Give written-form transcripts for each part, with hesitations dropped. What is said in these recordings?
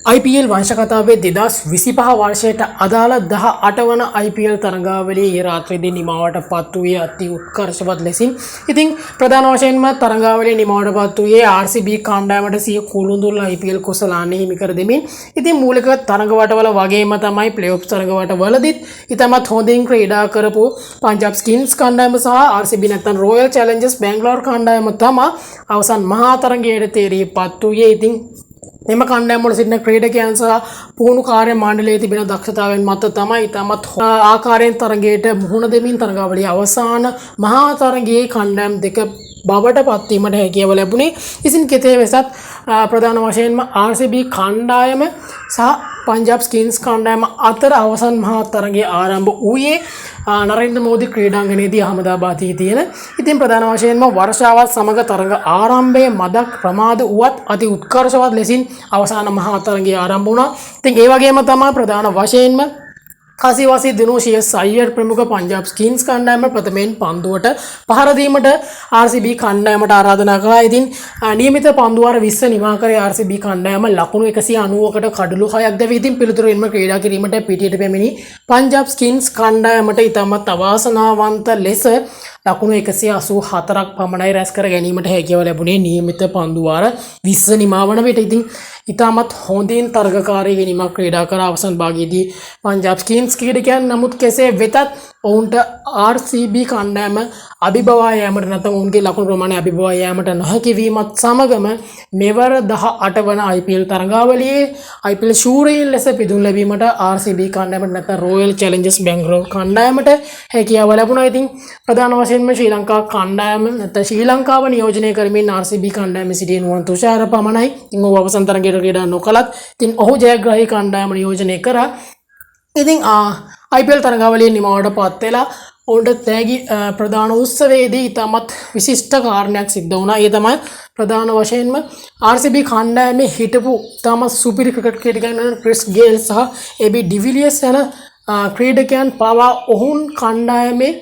IPL වංශකතාවේ 2025 වර්ෂයට අදාළ 18 වන IPL තරඟාවලියේ රාත්‍රියේදී නිමාවට පත් වූයේ අති උත්කර්ෂවත් ලෙසින්. ඉතින් ප්‍රධාන වශයෙන්ම තරඟාවලියේ නිමාවට පත් වූයේ RCB කණ්ඩායමට සිය කුළුඳුල් IPL කුසලාන හිමි කර දෙමින්. ඉතින් මූලික තරඟ වටවල වගේම තමයි ප්ලේ-ඔෆ් තරඟ වටවලදීත් ඉතාමත් හොඳින් ක්‍රීඩා කරපු පංජාබ් ස්කින්ස් කණ්ඩායම සහ RCB නැත්නම් රොයල් චැලෙන්ජර්ස් බැංගලෝර් කණ්ඩායම තමයි අවසන් මහා තරඟයට තේරීපත් වූයේ. ඉතින් එම කණ්ඩායම් වල සිටින ක්‍රීඩකයන් සහ පුහුණු කාර්ය මණ්ඩලයේ තිබෙන දක්ෂතාවයන් මත තමයි ඉතාමත් ආකාරයෙන් තරගයට මුහුණ දෙමින් තරගාවලියේ අවසාන මහා තරගයේ කණ්ඩායම් දෙක බවට පත්වීමට හැකියාව ලැබුණේ. ඉතින් කෙසේ වෙතත් ප්‍රධාන වශයෙන්ම RCB කණ්ඩායම සහ පංජාබ් ස්කින්ස් කණ්ඩායම අතර අවසන් මහා තරගයේ ආරම්භ වූයේ නරේන්ද්‍ර මෝදි ක්‍රීඩාංගණයේදී අහමදාබාදයේ තියෙන. ඉතින් ප්‍රධාන වශයෙන්ම වර්ෂාවත් සමග තරග ආරම්භයේ මදක් ප්‍රමාද වුවත් අති උත්කර්ෂවත් ලෙසින් අවසාන මහා තරගයේ ආරම්භ වුණා. ඉතින් ඒ වගේම තමයි ප්‍රධාන වශයෙන්ම කාසිවාසී දිනෝෂියස් අයියර් ප්‍රමුඛ පංජාබ් ස්කින්ස් කණ්ඩායම ප්‍රථමයෙන් පන්දුවට පහර දීමට RCB කණ්ඩායමට ආරාධනා කළා. ඉතින් නියමිත පන්දු වාර 20 නිමා කරේ RCB කණ්ඩායම ලකුණු 190කට කඩලු 6ක් දැවී ඉතින් පිළිතුරින්ම ක්‍රීඩා කිරීමට පිටියට පැමිණි පංජාබ් ස්කින්ස් කණ්ඩායමට ඉතාමත් අවාසනාවන්ත ලෙස ලකුණු 184ක් පමණයි රැස් කර ගැනීමට හැකියාව ලැබුණේ නියමිත පන්දු වාර 20 නිමා වන විට. ඉතින් ඉතාමත් හොඳින් තරගකාරී ගැනීමක් ක්‍රීඩා කර අවසන් භාගයේදී පංජාබ් ස්කින්ස් ක්‍රීඩකයන් නමුත් කෙසේ වෙතත් ඔවුන්ට RCB කණ්ඩායම අභිබවා යෑමට නැත්නම් ඔවුන්ගේ ලකුණු ප්‍රමාණය අභිබවා යෑමට නොහැකි වීමත් සමගම මෙවර 18 වන IPL තරඟාවලියේ IPL ශූරයින් ලෙස පිදුම් ලැබීමට RCB කණ්ඩායමට නැත්නම් රොයල් චැලෙන්ජර්ස් බැංගලෝර් කණ්ඩායමට හැකියාව ලැබුණා. ඉතින් ප්‍රධාන වශයෙන්ම ශ්‍රී ලංකා කණ්ඩායම නැත්නම් ශ්‍රී ලංකාව නියෝජනය කරමින් RCB කණ්ඩායමේ සිටින නුවන් තුෂාර පමණයි. ඉතින් ඔහු අවසන් තරගයට ක්‍රීඩා නොකලත් ඉතින් ඔහු ජයග්‍රාහී කණ්ඩායම නියෝජනය කරා. ඉතින් IPL තරඟාවලියේ නිමාවට පත් වෙලා ඔවුන්ට තෑගි ප්‍රධාන උත්සවයේදී ඉතාමත් විශිෂ්ට කාරණයක් සිද්ධ වුණා. ඒ තමයි ප්‍රධාන වශයෙන්ම RCB කණ්ඩායමේ හිටපු ඉතාමත් සුපිරි ක්‍රිකට් ක්‍රීඩකයන් ක්‍රිස් ගේල් සහ AB ඩිවිලියර්ස් යන ක්‍රීඩකයන් පවා ඔවුන් කණ්ඩායමේ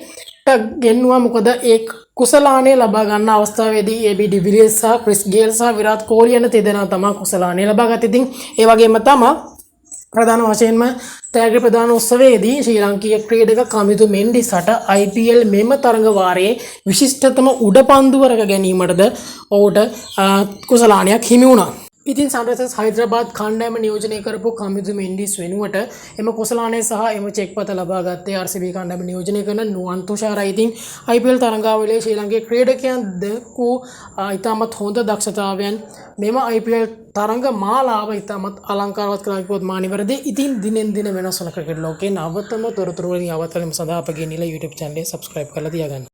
ගෙන්නුවා. මොකද ඒ කුසලානේ ලබා ගන්න අවස්ථාවේදී AB ඩිවිලියර්ස් සහ ක්‍රිස් ගේල් සහ විරාට් කොහ්ලි යන දෙදෙනා තමයි කුසලානේ ලබා ගත්තේ. ඉතින් ඒ වගේම තමයි ප්‍රධාන වශයෙන්ම තෑගි ප්‍රධාන උත්සවයේදී ශ්‍රී ලාංකීය ක්‍රීඩක කමිතු මෙන්ඩිසට IPL මෙම තරඟ වාරයේ විශිෂ්ටතම උඩපන්දුවරක ගැනීමටද ඔහුට කුසලානයක් හිමි වුණා. ඉතින් සන්රයිසර්ස් හයිදරාබාද් කණ්ඩායම නියෝජනය කරපු කමිතු මෙන්ඩිස් වෙනුවට එම කුසලානය සහ එම චෙක්පත ලබා ගත්තේ RCB කණ්ඩායම නියෝජනය කරන නුවන් තුෂාරයි. ඉතින් IPL තරඟාවලියේ ශ්‍රී ලංකේය ක්‍රීඩකයන් දක්වූ ඉතාමත් හොඳ දක්ෂතාවයන් මෙම IPL තරඟ මාලාව ඉතාමත් අලංකාරවත් කළා කිව්වොත් මා නිවැරදි. ඉතින් දිනෙන් දින වෙනස් වන ක්‍රිකට් ලෝකයේ නවතම තොරතුරු වලින් අවතලම සඳහා අපගේ නිල YouTube channel එක subscribe කරලා තියාගන්න.